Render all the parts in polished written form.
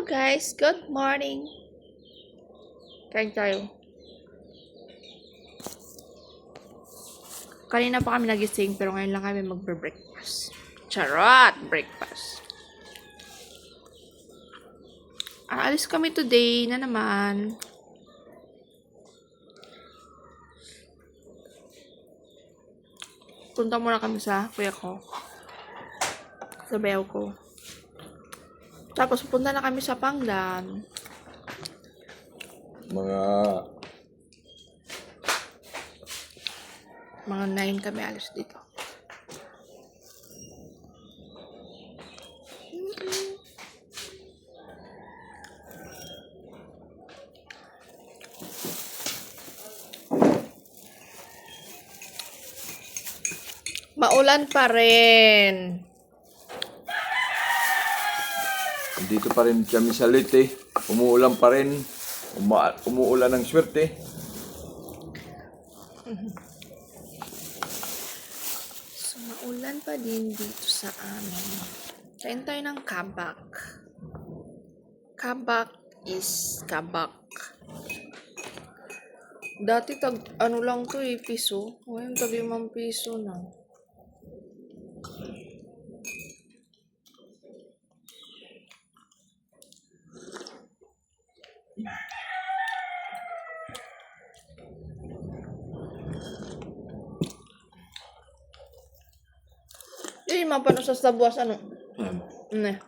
Guys, good morning. Kain tayo. Kanina pa kami nagising pero ngayon lang kami magbe-breakfast. Charot! Breakfast. Aalis kami today na naman. Punta muna kami sa kuya ko. Sa bayaw ko. Tapos punta na kami sa Panglan. Mga 9 kami alis dito. Maulan pa rin. Dito pa rin kami sa Leyte. Umuulan pa rin. Umuulan ng swerte. So, maulan pa din dito sa amin. Kain tayo ng kabak. Kabak is kabak. Dati ano lang to piso. Ngayon tag 5 piso na. Mapano sa tabuas ano? Ne.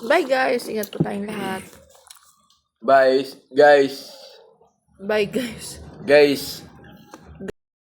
Bye guys. Ingat po tayong lahat. Bye, guys. Bye guys. Guys.